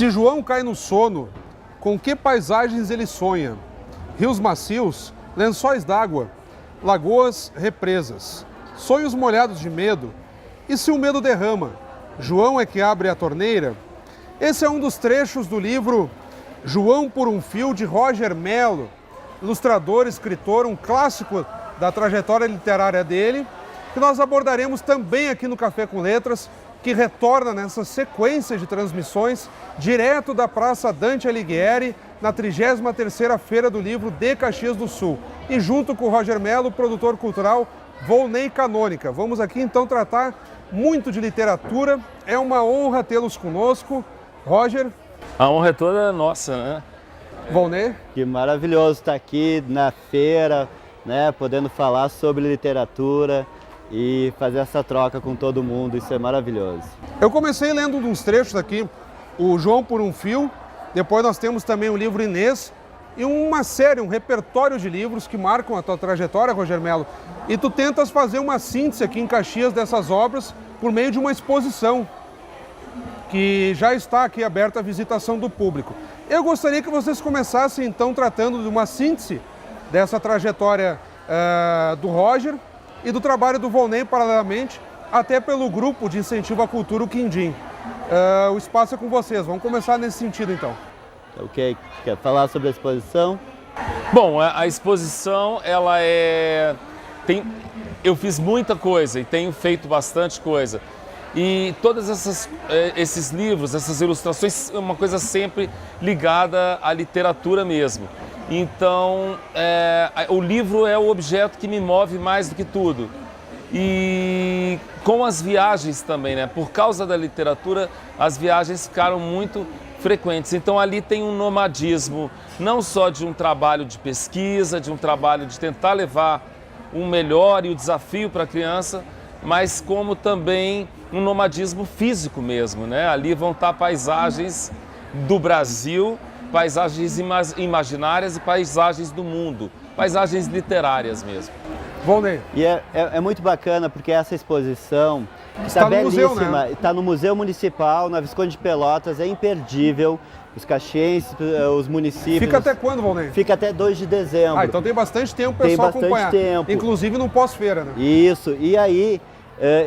Se João cai no sono, com que paisagens ele sonha? Rios macios, lençóis d'água, lagoas, represas, sonhos molhados de medo. E se o medo derrama, João é que abre a torneira? Esse é um dos trechos do livro João por um Fio, de Roger Mello, ilustrador, escritor, um clássico da trajetória literária dele, que nós abordaremos também aqui no Café com Letras, que retorna nessa sequência de transmissões direto da Praça Dante Alighieri, na 33ª Feira do Livro de Caxias do Sul. E junto com o Roger Mello, o produtor cultural Volney Canônica. Vamos aqui então tratar muito de literatura. É uma honra tê-los conosco. Roger. A honra é toda nossa, né? Volney. Que maravilhoso estar aqui na feira, né, podendo falar sobre literatura e fazer essa troca com todo mundo, isso é maravilhoso. Eu comecei lendo uns trechos aqui, o João por um Fio, depois nós temos também o livro Inês e uma série, um repertório de livros que marcam a tua trajetória, Roger Mello. E tu tentas fazer uma síntese aqui em Caxias dessas obras por meio de uma exposição que já está aqui aberta à visitação do público. Eu gostaria que vocês começassem então tratando de uma síntese dessa trajetória do Roger e do trabalho do Volney paralelamente, até pelo grupo de incentivo à cultura, o Quindim. O espaço é com vocês, vamos começar nesse sentido então. Ok, quer falar sobre a exposição? Bom, a exposição, eu fiz muita coisa e tenho feito bastante coisa. E todos esses livros, essas ilustrações, é uma coisa sempre ligada à literatura mesmo. Então, o livro é o objeto que me move mais do que tudo. E com as viagens também, né? Por causa da literatura, as viagens ficaram muito frequentes. Então, ali tem um nomadismo, não só de um trabalho de pesquisa, de um trabalho de tentar levar o melhor e o desafio para a criança, mas como também um nomadismo físico mesmo, né? Ali vão estar paisagens do Brasil, paisagens imaginárias e paisagens do mundo, paisagens literárias mesmo. Volney. E é muito bacana porque essa exposição está belíssima, no museu, né? Está no Museu Municipal, na Visconde de Pelotas, é imperdível. Os caxienses, os municípios... Fica até quando, Volney? Fica até 2 de dezembro. Então tem bastante tempo para o pessoal acompanhar. Tem bastante tempo. Inclusive no pós-feira, né? Isso, e aí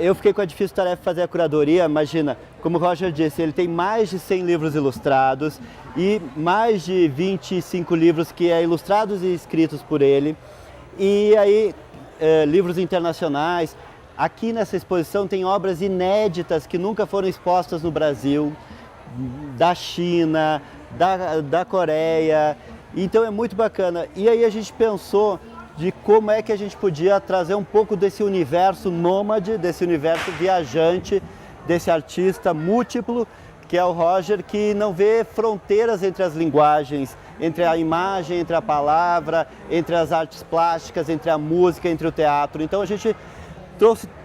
eu fiquei com a difícil tarefa de fazer a curadoria. Imagina, como o Roger disse, ele tem mais de 100 livros ilustrados e mais de 25 livros que é ilustrados e escritos por ele. E aí, livros internacionais. Aqui nessa exposição tem obras inéditas que nunca foram expostas no Brasil, da China, da Coreia, então é muito bacana. E aí a gente pensou de como é que a gente podia trazer um pouco desse universo nômade, desse universo viajante, desse artista múltiplo, que é o Roger, que não vê fronteiras entre as linguagens, entre a imagem, entre a palavra, entre as artes plásticas, entre a música, entre o teatro. Então a gente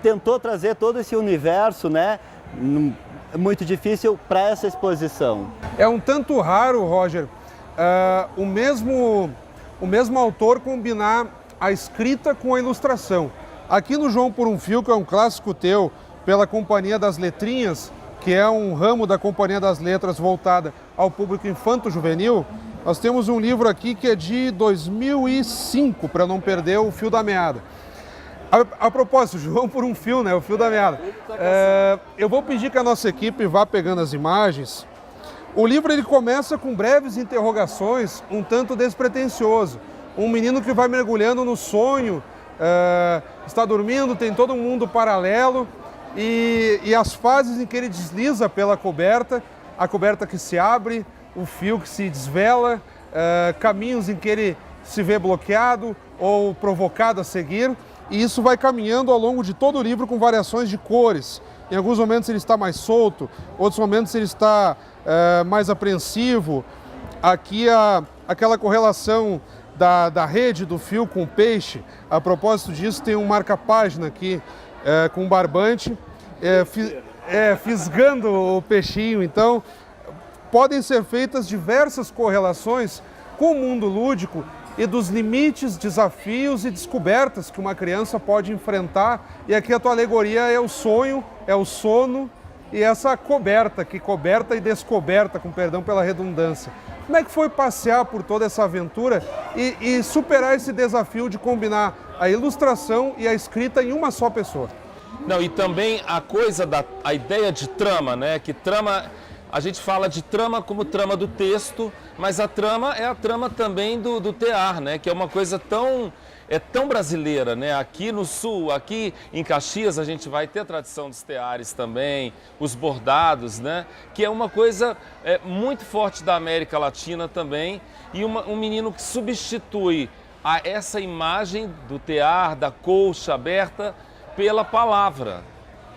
tentou trazer todo esse universo, né, muito difícil para essa exposição. É um tanto raro, Roger, o mesmo autor combinar a escrita com a ilustração. Aqui no João por um Fio, que é um clássico teu, pela Companhia das Letrinhas, que é um ramo da Companhia das Letras voltada ao público infanto-juvenil, nós temos um livro aqui que é de 2005, para não perder o fio da meada. A propósito, João por um Fio, né? O fio da meada. Eu vou pedir que a nossa equipe vá pegando as imagens. O livro ele começa com breves interrogações, um tanto despretensioso. Um menino que vai mergulhando no sonho, está dormindo, tem todo um mundo paralelo e as fases em que ele desliza pela coberta, a coberta que se abre, o fio que se desvela, caminhos em que ele se vê bloqueado ou provocado a seguir. E isso vai caminhando ao longo de todo o livro com variações de cores. Em alguns momentos ele está mais solto, outros momentos ele está mais apreensivo. Aqui aquela correlação da rede, do fio com o peixe. A propósito disso, tem um marca-página aqui com um barbante fisgando o peixinho. Então, podem ser feitas diversas correlações com o mundo lúdico e dos limites, desafios e descobertas que uma criança pode enfrentar. E aqui a tua alegoria é o sonho, é o sono e essa coberta e descoberta, com perdão pela redundância. Como é que foi passear por toda essa aventura e superar esse desafio de combinar a ilustração e a escrita em uma só pessoa? Não, e também a ideia de trama, né? Que trama, a gente fala de trama como trama do texto, mas a trama é a trama também do tear, né? Que é uma coisa tão brasileira, né? Aqui no Sul, aqui em Caxias, a gente vai ter a tradição dos teares também, os bordados, né? Que é uma coisa muito forte da América Latina também, e um menino que substitui essa imagem do tear, da colcha aberta, pela palavra.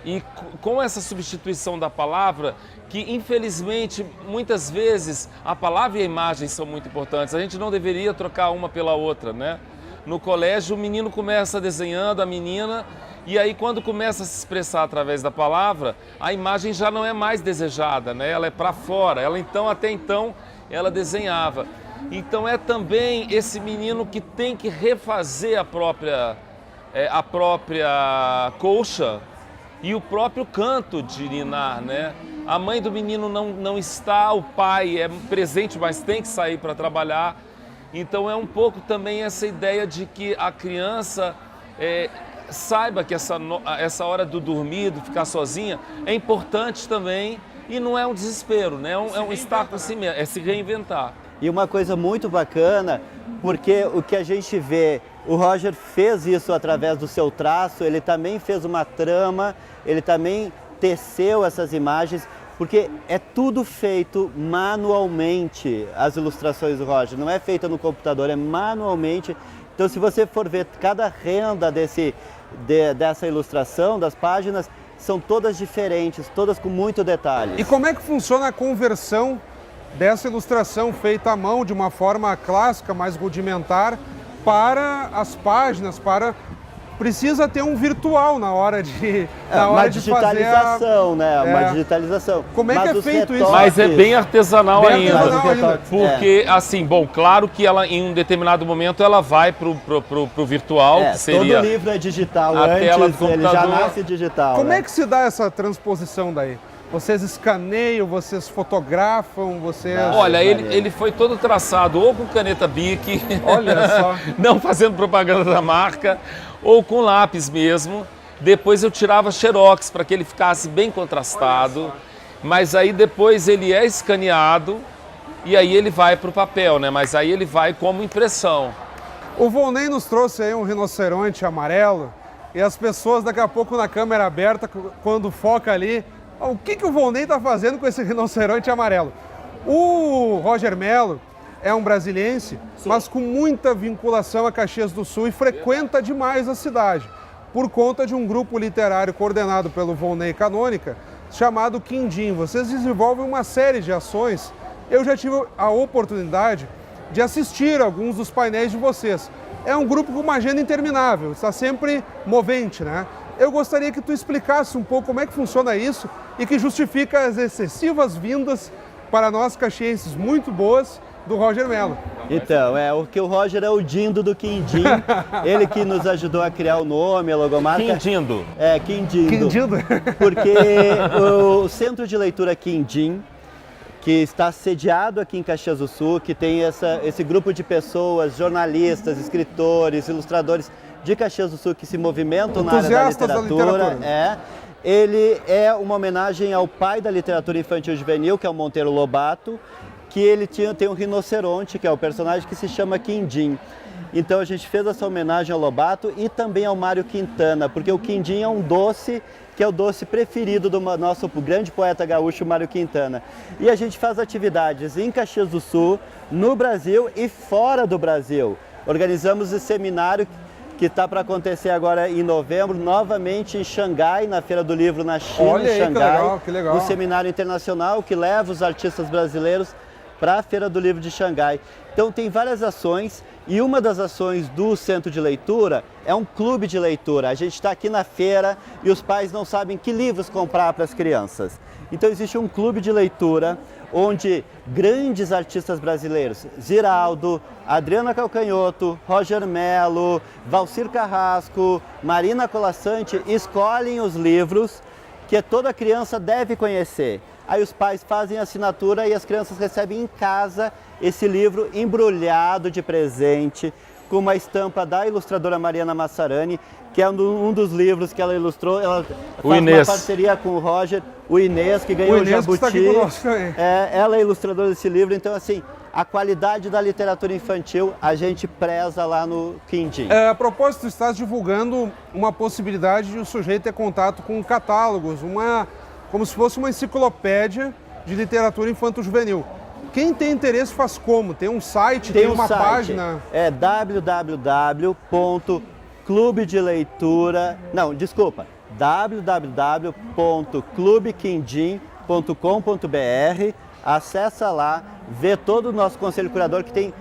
E com essa substituição da palavra, que infelizmente muitas vezes a palavra e a imagem são muito importantes, a gente não deveria trocar uma pela outra, né? No colégio o menino começa desenhando, a menina, e aí quando começa a se expressar através da palavra, a imagem já não é mais desejada, né? Ela é para fora, até então ela desenhava. Então é também esse menino que tem que refazer a própria colcha e o próprio canto de ninar, né? A mãe do menino não está, o pai é presente, mas tem que sair para trabalhar. Então é um pouco também essa ideia de que a criança saiba que essa hora do dormir, de ficar sozinha, é importante também, e não é um desespero, né? É um estar com si mesmo, é se reinventar. E uma coisa muito bacana, porque o que a gente vê, o Roger fez isso através do seu traço, ele também fez uma trama, ele também teceu essas imagens, porque é tudo feito manualmente, as ilustrações do Roger, não é feita no computador, é manualmente. Então se você for ver cada renda dessa ilustração, das páginas, são todas diferentes, todas com muito detalhe. E como é que funciona a conversão dessa ilustração feita à mão de uma forma clássica, mais rudimentar, para as páginas, precisa ter um virtual na hora de uma digitalização, né? Uma digitalização. Como é que é feito isso? Mas é bem artesanal ainda. Porque, assim, bom, claro que ela, em um determinado momento, ela vai pro virtual, que seria... Todo livro é digital, a tela do computador. Ele já nasce digital. Como é que se dá essa transposição daí? Vocês escaneiam, vocês fotografam, vocês... Olha, ele foi todo traçado ou com caneta Bic, olha só, não fazendo propaganda da marca, ou com lápis mesmo. Depois eu tirava xerox para que ele ficasse bem contrastado, mas aí depois ele é escaneado e aí ele vai para o papel, né? Mas aí ele vai como impressão. O Volney nos trouxe aí um rinoceronte amarelo e as pessoas daqui a pouco na câmera aberta, quando foca ali, o que o Volney está fazendo com esse rinoceronte amarelo? O Roger Mello é um brasiliense, mas com muita vinculação a Caxias do Sul e frequenta demais a cidade, por conta de um grupo literário coordenado pelo Volney Canônica, chamado Quindim. Vocês desenvolvem uma série de ações. Eu já tive a oportunidade de assistir alguns dos painéis de vocês. É um grupo com uma agenda interminável, está sempre movente, né? Eu gostaria que tu explicasse um pouco como é que funciona isso e que justifica as excessivas vindas para nós caxienses muito boas do Roger Mello. Então, o Roger é o Dindo do Quindim, ele que nos ajudou a criar o nome, a logomarca. Quindindo. Quindindo. Quindindo. Porque o Centro de Leitura Quindim, que está sediado aqui em Caxias do Sul, que tem esse grupo de pessoas, jornalistas, escritores, ilustradores de Caxias do Sul que se movimentam na área da literatura. Ele é uma homenagem ao pai da literatura infantil juvenil, que é o Monteiro Lobato, que ele tem um rinoceronte, que é o personagem que se chama Quindim. Então a gente fez essa homenagem ao Lobato e também ao Mário Quintana, porque o Quindim é um doce que é o doce preferido do nosso grande poeta gaúcho Mário Quintana. E a gente faz atividades em Caxias do Sul, no Brasil e fora do Brasil. Organizamos esse seminário que está para acontecer agora em novembro, novamente em Xangai, na Feira do Livro na China. Olha aí, Xangai, que legal. Um seminário internacional que leva os artistas brasileiros para a Feira do Livro de Xangai. Então tem várias ações e uma das ações do Centro de Leitura é um clube de leitura. A gente está aqui na feira e os pais não sabem que livros comprar para as crianças. Então existe um clube de leitura onde grandes artistas brasileiros, Ziraldo, Adriana Calcanhoto, Roger Mello, Valcir Carrasco, Marina Colasanti, escolhem os livros que toda criança deve conhecer. Aí os pais fazem a assinatura e as crianças recebem em casa esse livro embrulhado de presente, com uma estampa da ilustradora Mariana Massarani, que é um dos livros que ela ilustrou. Ela faz uma parceria com o Roger, o Inês, que ganhou o Jabuti. Está aqui conosco também. Ela é ilustradora desse livro, então assim, a qualidade da literatura infantil a gente preza lá no Quindim. A propósito, estás divulgando uma possibilidade de o sujeito ter contato com catálogos, como se fosse uma enciclopédia de literatura infanto-juvenil. Quem tem interesse faz como? Tem um site, tem uma página? É www.clubedeleitura.com.br. Acessa lá, vê todo o nosso conselho curador, que tem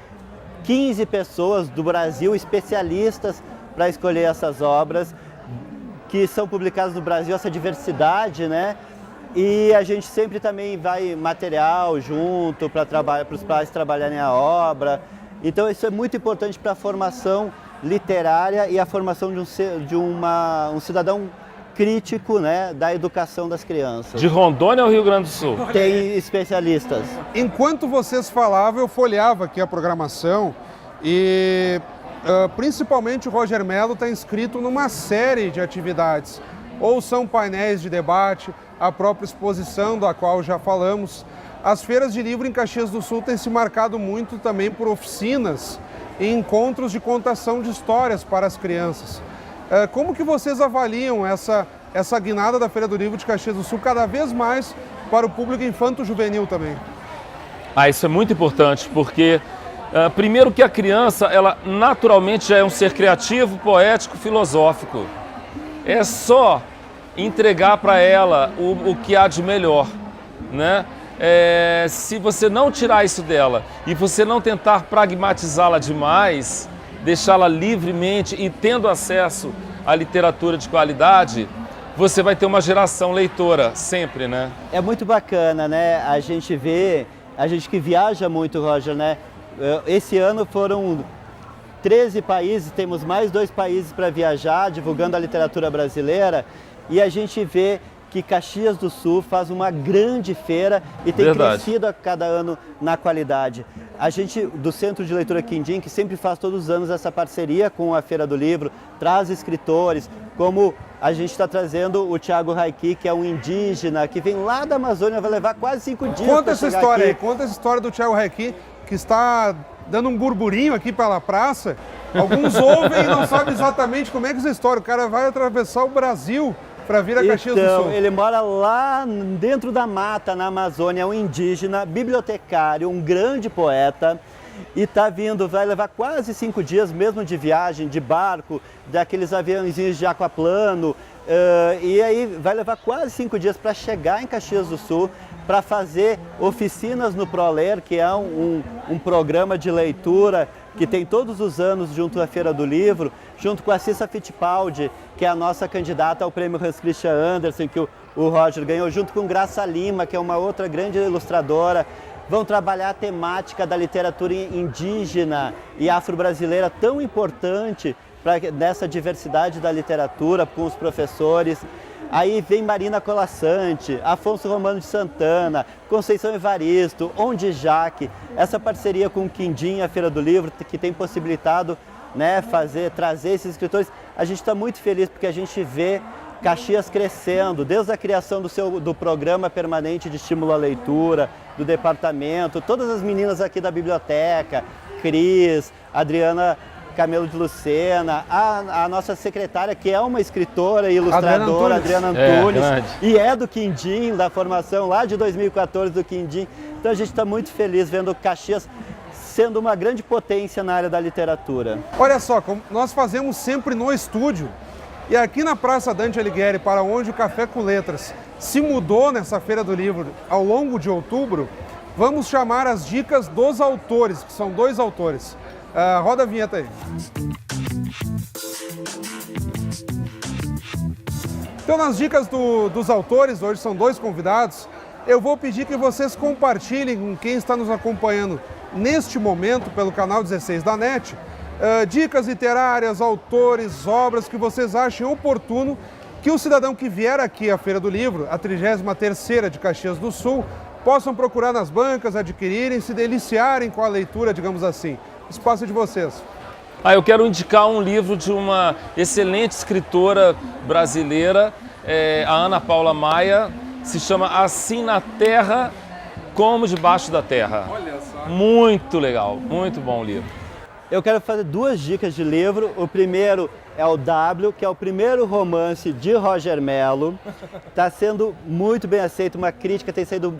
15 pessoas do Brasil, especialistas para escolher essas obras, que são publicadas no Brasil, essa diversidade, né? E a gente sempre também vai material junto para os pais trabalharem a obra. Então isso é muito importante para a formação literária e a formação de um cidadão crítico, né, da educação das crianças. De Rondônia ou Rio Grande do Sul? Tem especialistas. Enquanto vocês falavam, eu folheava aqui a programação e principalmente o Roger Mello está inscrito numa série de atividades. Ou são painéis de debate, a própria exposição da qual já falamos. As feiras de livro em Caxias do Sul têm se marcado muito também por oficinas e encontros de contação de histórias para as crianças. Como que vocês avaliam essa guinada da Feira do Livro de Caxias do Sul cada vez mais para o público infanto-juvenil também? Isso é muito importante, porque primeiro que a criança, ela naturalmente já é um ser criativo, poético, filosófico. É só entregar para ela o que há de melhor, né? Se você não tirar isso dela e você não tentar pragmatizá-la demais, deixá-la livremente e tendo acesso à literatura de qualidade, você vai ter uma geração leitora sempre, né? É muito bacana, né? A gente que viaja muito, Roger, né? Esse ano foram 13 países, temos mais 2 países para viajar, divulgando a literatura brasileira, e a gente vê que Caxias do Sul faz uma grande feira e tem crescido a cada ano na qualidade. A gente, do Centro de Leitura Quindim, que sempre faz todos os anos essa parceria com a Feira do Livro, traz escritores, como a gente está trazendo o Thiago Raiki, que é um indígena, que vem lá da Amazônia, vai levar quase 5 dias. Conta essa história aí, conta essa história do Thiago Raiki, que está dando um burburinho aqui pela praça. Alguns ouvem e não sabem exatamente como é que é essa história. O cara vai atravessar o Brasil para vir a Caxias do Sul. Ele mora lá dentro da mata, na Amazônia, é um indígena, bibliotecário, um grande poeta, e está vindo, vai levar quase 5 dias mesmo de viagem, de barco, daqueles aviãozinhos de aquaplano, e aí vai levar quase 5 dias para chegar em Caxias do Sul, para fazer oficinas no ProLer, que é um programa de leitura que tem todos os anos junto à Feira do Livro, junto com a Cissa Fittipaldi, que é a nossa candidata ao prêmio Hans Christian Andersen, que o Roger ganhou, junto com Graça Lima, que é uma outra grande ilustradora. Vão trabalhar a temática da literatura indígena e afro-brasileira, tão importante nessa diversidade da literatura, com os professores. Aí vem Marina Colassante, Afonso Romano de Santana, Conceição Evaristo, Onde Jaque, essa parceria com o Quindim, a Feira do Livro, que tem possibilitado, né, trazer esses escritores. A gente está muito feliz porque a gente vê Caxias crescendo, desde a criação do programa permanente de estímulo à leitura, do departamento, todas as meninas aqui da biblioteca, Cris, Adriana Camelo de Lucena, a nossa secretária, que é uma escritora e ilustradora, Adriana Antunes, e é do Quindim, da formação lá de 2014 do Quindim. Então a gente está muito feliz vendo Caxias sendo uma grande potência na área da literatura. Olha só, como nós fazemos sempre no estúdio, e aqui na Praça Dante Alighieri, para onde o Café com Letras se mudou nessa Feira do Livro ao longo de outubro, vamos chamar as dicas dos autores, que são 2 autores. Roda a vinheta aí. Então, nas dicas dos autores, hoje são 2 convidados, eu vou pedir que vocês compartilhem com quem está nos acompanhando neste momento pelo canal 16 da NET, dicas literárias, autores, obras que vocês achem oportuno que o cidadão que vier aqui à Feira do Livro, a 33ª de Caxias do Sul, possam procurar nas bancas, adquirirem, se deliciarem com a leitura, digamos assim. O espaço é de vocês. Eu quero indicar um livro de uma excelente escritora brasileira, a Ana Paula Maia, se chama Assim na Terra como Debaixo da Terra. Olha só. Muito legal, muito bom o livro. Eu quero fazer 2 dicas de livro. O primeiro é o W, que é o primeiro romance de Roger Mello. Está sendo muito bem aceito, uma crítica, tem saído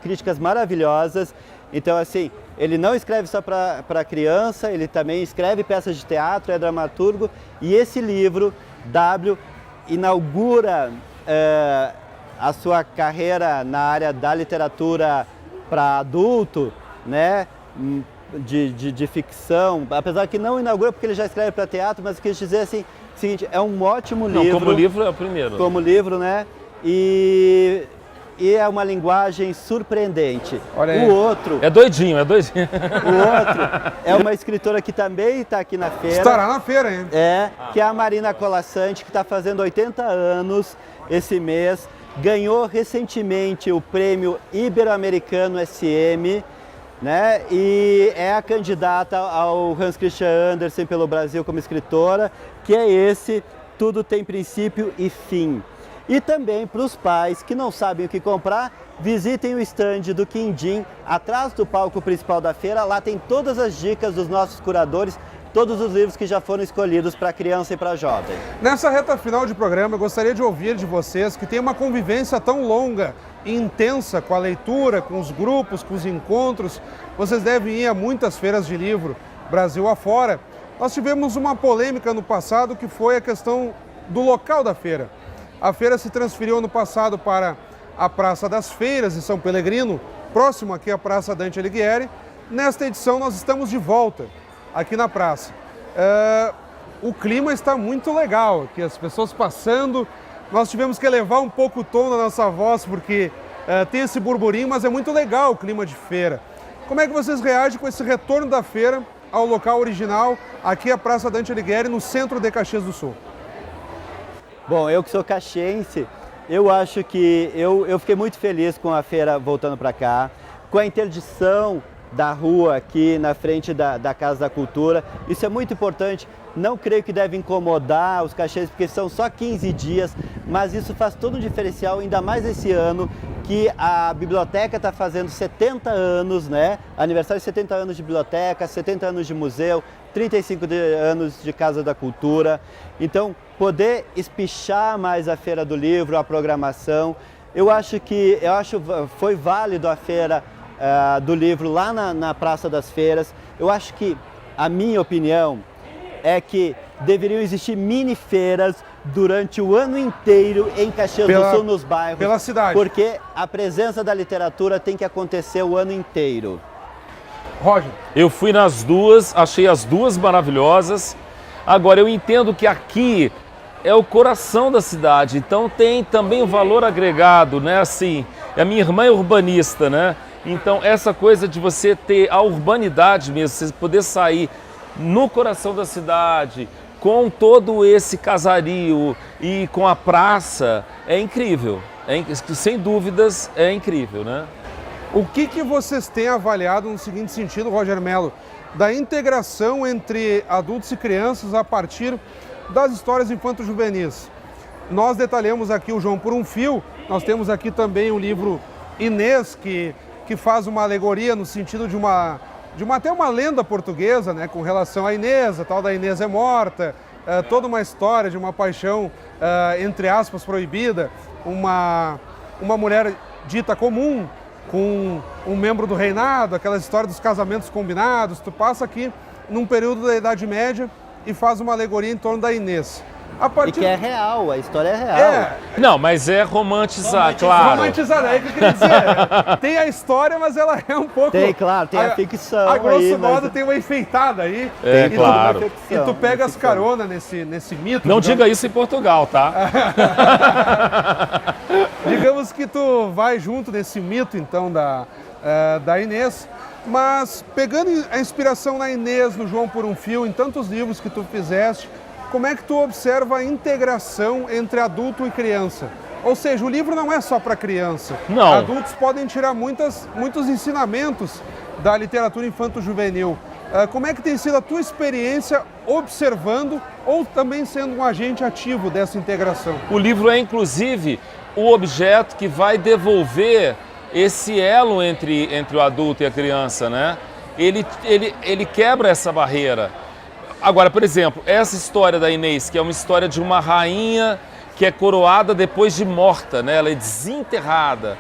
críticas maravilhosas. Então, assim, ele não escreve só para criança, ele também escreve peças de teatro, é dramaturgo. E esse livro, W, inaugura a sua carreira na área da literatura para adulto, né? De ficção, apesar que não inaugura porque ele já escreve para teatro, mas quis dizer assim, o seguinte, é um ótimo livro. Não, como livro é o primeiro. Como livro, né? E é uma linguagem surpreendente. Olha aí. O outro... É doidinho, é doidinho. O outro é uma escritora que também está aqui na feira. Estará na feira, hein? Que é a Marina Colasanti, que está fazendo 80 anos esse mês. Ganhou recentemente o prêmio Ibero-Americano SM, né? E é a candidata ao Hans Christian Andersen pelo Brasil como escritora, que é esse Tudo Tem Princípio e Fim. E também para os pais que não sabem o que comprar, visitem o stand do Quindim, atrás do palco principal da feira. Lá tem todas as dicas dos nossos curadores, todos os livros que já foram escolhidos para criança e para jovem. Nessa reta final de programa, eu gostaria de ouvir de vocês que tem uma convivência tão longa e intensa com a leitura, com os grupos, com os encontros. Vocês devem ir a muitas feiras de livro, Brasil afora. Nós tivemos uma polêmica no passado que foi a questão do local da feira. A feira se transferiu no passado para a Praça das Feiras, em São Pelegrino, próximo aqui à Praça Dante Alighieri. Nesta edição nós estamos de volta aqui na praça. O clima está muito legal aqui, as pessoas passando. Nós tivemos que elevar um pouco o tom da nossa voz, porque tem esse burburinho, mas é muito legal o clima de feira. Como é que vocês reagem com esse retorno da feira ao local original, aqui a Praça Dante Alighieri, no centro de Caxias do Sul? Bom, eu que sou caxiense, eu acho que eu fiquei muito feliz com a feira voltando para cá, com a interdição da rua aqui na frente da Casa da Cultura. Isso é muito importante. Não creio que deve incomodar os caxienses, porque são só 15 dias, mas isso faz todo um diferencial, ainda mais esse ano que a biblioteca está fazendo 70 anos, né? Aniversário de 70 anos de biblioteca, 70 anos de museu, 35 anos de Casa da Cultura. Então, poder espichar mais a Feira do Livro, a programação, eu acho foi válido a Feira do Livro lá na Praça das Feiras. Eu acho que, a minha opinião, é que deveriam existir mini-feiras durante o ano inteiro em Caxias do Sul, nos bairros. Pela cidade. Porque a presença da literatura tem que acontecer o ano inteiro. Roger. Eu fui nas duas, achei as duas maravilhosas. Agora, eu entendo que aqui é o coração da cidade, então tem também o valor agregado, né? Assim, a minha irmã é urbanista, né? Então, essa coisa de você ter a urbanidade mesmo, você poder sair no coração da cidade, com todo esse casario e com a praça, é incrível. Sem dúvidas, é incrível, né? O que vocês têm avaliado no seguinte sentido, Roger Mello, da integração entre adultos e crianças a partir das histórias infanto-juvenis? Nós detalhamos aqui o João por um Fio, nós temos aqui também o livro Inês, que faz uma alegoria no sentido de até uma lenda portuguesa, né, com relação a Inês, a tal da Inês é morta, toda uma história de uma paixão, entre aspas, proibida, uma mulher dita comum, com um membro do reinado, aquela história dos casamentos combinados. Tu passa aqui num período da Idade Média e faz uma alegoria em torno da Inês. E que é real, a história é real. Não, mas é romantizar, claro. Romantizar, é o que eu queria dizer. Tem a história, mas ela é um pouco... Tem, claro, tem a ficção. A grosso modo tem uma enfeitada aí. Claro. E tu pega as carona nesse mito. Não diga isso em Portugal, tá? Digamos que tu vai junto nesse mito, então, da Inês. Mas pegando a inspiração na Inês, no João por um Fio, em tantos livros que tu fizeste, como é que tu observa a integração entre adulto e criança? Ou seja, o livro não é só para criança. Não. Adultos podem tirar muitos ensinamentos da literatura infanto-juvenil. Como é que tem sido a tua experiência observando ou também sendo um agente ativo dessa integração? O livro é, inclusive, o objeto que vai devolver esse elo entre o adulto e a criança, né? Ele quebra essa barreira. Agora, por exemplo, essa história da Inês, que é uma história de uma rainha que é coroada depois de morta, né? Ela é desenterrada.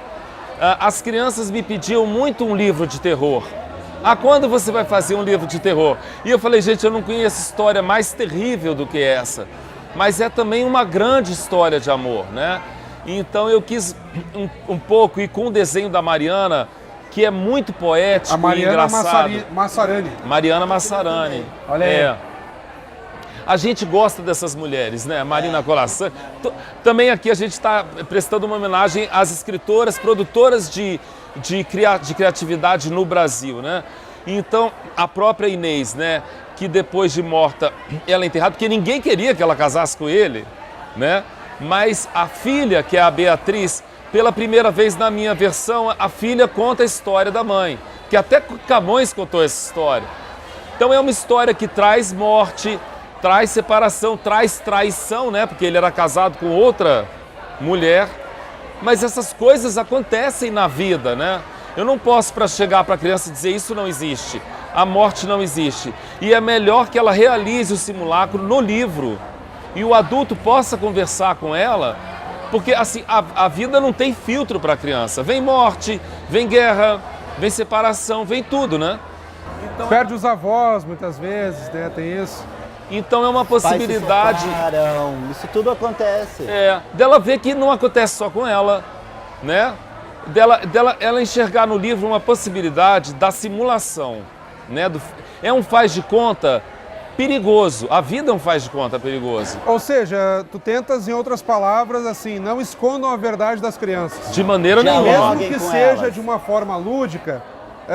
As crianças me pediam muito um livro de terror. Quando você vai fazer um livro de terror? E eu falei, gente, eu não conheço história mais terrível do que essa. Mas é também uma grande história de amor, né? Então eu quis um pouco ir com o desenho da Mariana, que é muito poético e engraçado. Massarani. Mariana Massarani. Olha aí. A gente gosta dessas mulheres, né? Marina Colaçan. Também aqui a gente está prestando uma homenagem às escritoras, produtoras de criatividade no Brasil, né? Então, a própria Inês, né? Que depois de morta, ela é enterrada, porque ninguém queria que ela casasse com ele, né? Mas a filha, que é a Beatriz, pela primeira vez na minha versão, a filha conta a história da mãe, que até Camões contou essa história. Então é uma história que traz morte, traz separação, traz traição, né? Porque ele era casado com outra mulher. Mas essas coisas acontecem na vida, né? Eu não posso chegar para a criança e dizer isso não existe, a morte não existe. E é melhor que ela realize o simulacro no livro e o adulto possa conversar com ela, porque assim, a vida não tem filtro para a criança. Vem morte, vem guerra, vem separação, vem tudo, né? Então, perde os avós muitas vezes, né? Tem isso. Então é uma possibilidade. Pais se separam, isso tudo acontece. Dela ver que não acontece só com ela, né? Ela enxergar no livro uma possibilidade da simulação, né? É um faz de conta perigoso. A vida é um faz de conta perigoso. Ou seja, tu tentas, em outras palavras, assim, não escondam a verdade das crianças. De maneira nenhuma. Mesmo que seja de uma forma lúdica,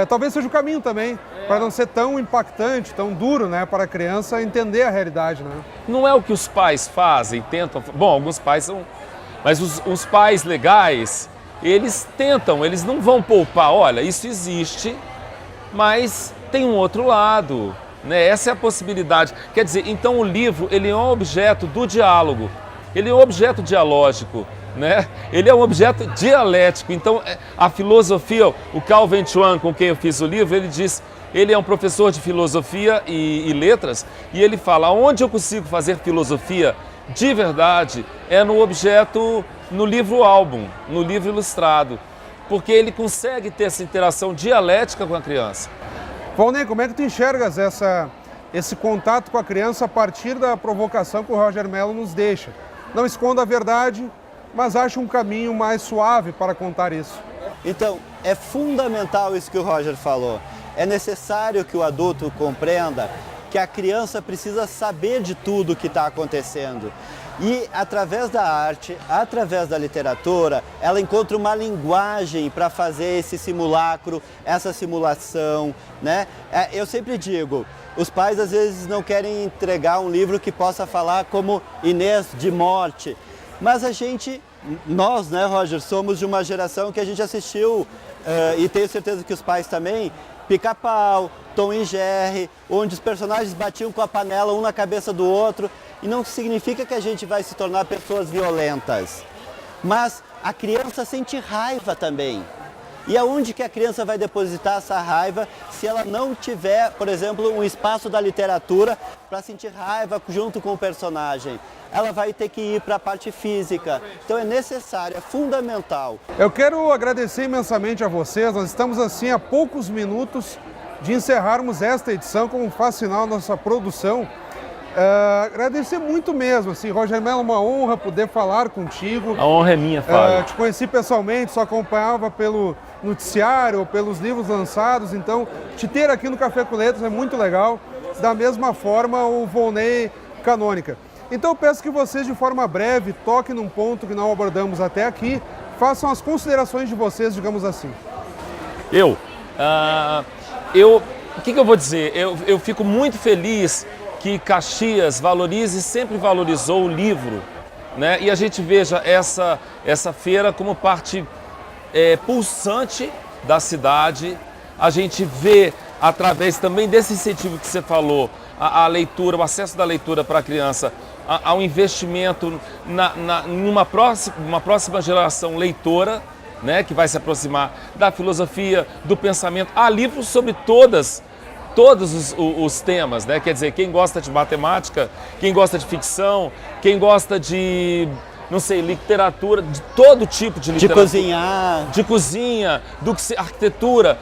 talvez seja o caminho também, para não ser tão impactante, tão duro, né, para a criança entender a realidade, né? Não é o que os pais fazem, tentam... Bom, alguns pais são... Mas os pais legais, eles tentam, eles não vão poupar. Olha, isso existe, mas tem um outro lado, né? Essa é a possibilidade. Quer dizer, então o livro, ele é um objeto do diálogo, ele é um objeto dialógico, né? Ele é um objeto dialético. Então, a filosofia, o Calvin Chuan, com quem eu fiz o livro, ele diz, ele é um professor de filosofia e letras, e ele fala, onde eu consigo fazer filosofia de verdade é no objeto, no livro-álbum, no livro ilustrado, porque ele consegue ter essa interação dialética com a criança. Valnei, como é que tu enxergas esse contato com a criança a partir da provocação que o Roger Mello nos deixa? Não esconda a verdade, mas acha um caminho mais suave para contar isso. Então, é fundamental isso que o Roger falou. É necessário que o adulto compreenda que a criança precisa saber de tudo o que está acontecendo. E através da arte, através da literatura, ela encontra uma linguagem para fazer esse simulacro, essa simulação, né? Eu sempre digo, os pais às vezes não querem entregar um livro que possa falar como Inês de morte, mas nós, né, Roger, somos de uma geração que a gente assistiu, e tenho certeza que os pais também, Pica-Pau, Tom e Jerry, onde os personagens batiam com a panela um na cabeça do outro, e não significa que a gente vai se tornar pessoas violentas, mas a criança sente raiva também. E aonde que a criança vai depositar essa raiva se ela não tiver, por exemplo, um espaço da literatura para sentir raiva junto com o personagem? Ela vai ter que ir para a parte física. Então é necessário, é fundamental. Eu quero agradecer imensamente a vocês. Nós estamos assim a poucos minutos de encerrarmos esta edição, como faz sinal nossa produção. Agradecer muito mesmo, assim, Roger Mello, uma honra poder falar contigo. A honra é minha, Fábio. Te conheci pessoalmente, só acompanhava pelo noticiário, pelos livros lançados, então te ter aqui no Café com Letras é muito legal. Da mesma forma o Volney Canônica. Então eu peço que vocês, de forma breve, toquem num ponto que não abordamos até aqui, façam as considerações de vocês, digamos assim. O que eu vou dizer? Eu fico muito feliz que Caxias valorize e sempre valorizou o livro, né? E a gente veja essa feira como parte pulsante da cidade. A gente vê, através também desse incentivo que você falou, a leitura, o acesso da leitura para a criança, ao investimento em uma próxima geração leitora, né, que vai se aproximar da filosofia, do pensamento. Há livros sobre todos os temas, né? Quer dizer, quem gosta de matemática, quem gosta de ficção, quem gosta de, não sei, literatura, de todo tipo de literatura. De cozinha, arquitetura,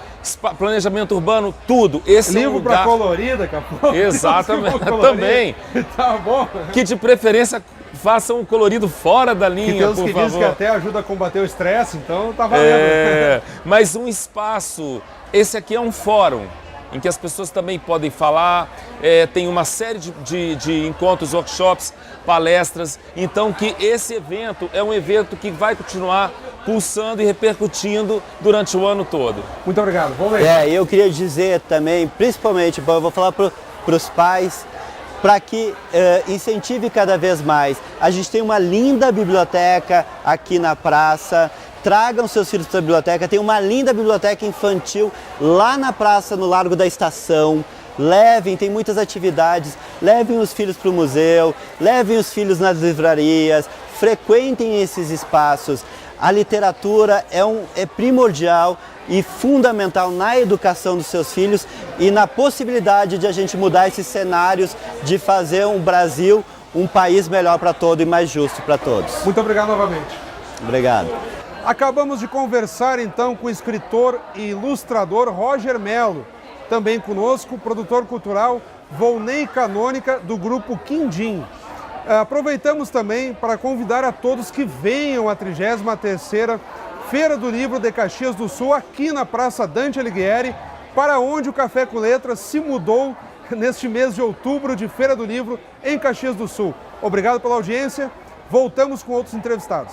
planejamento urbano, tudo. Esse livro é um lugar... para colorir daqui a pouco. Exatamente, também. Tá bom. Que de preferência façam um colorido fora da linha, por favor. Diz que até ajuda a combater o estresse, então tá valendo. Mas um espaço, esse aqui é um fórum, em que as pessoas também podem falar, tem uma série de encontros, workshops, palestras, então que esse evento é um evento que vai continuar pulsando e repercutindo durante o ano todo. Muito obrigado, vamos ver. Eu queria dizer também, principalmente, eu vou falar para os pais, para que incentive cada vez mais. A gente tem uma linda biblioteca aqui na praça. Tragam seus filhos para a biblioteca. Tem uma linda biblioteca infantil lá na praça, no Largo da Estação. Levem, tem muitas atividades. Levem os filhos para o museu, levem os filhos nas livrarias, frequentem esses espaços. A literatura é primordial e fundamental na educação dos seus filhos e na possibilidade de a gente mudar esses cenários, de fazer um Brasil um país melhor para todos e mais justo para todos. Muito obrigado novamente. Obrigado. Acabamos de conversar então com o escritor e ilustrador Roger Mello. Também conosco o produtor cultural Volney Canônica, do grupo Quindim. Aproveitamos também para convidar a todos que venham à 33ª Feira do Livro de Caxias do Sul, aqui na Praça Dante Alighieri, para onde o Café com Letras se mudou neste mês de outubro de Feira do Livro em Caxias do Sul. Obrigado pela audiência. Voltamos com outros entrevistados.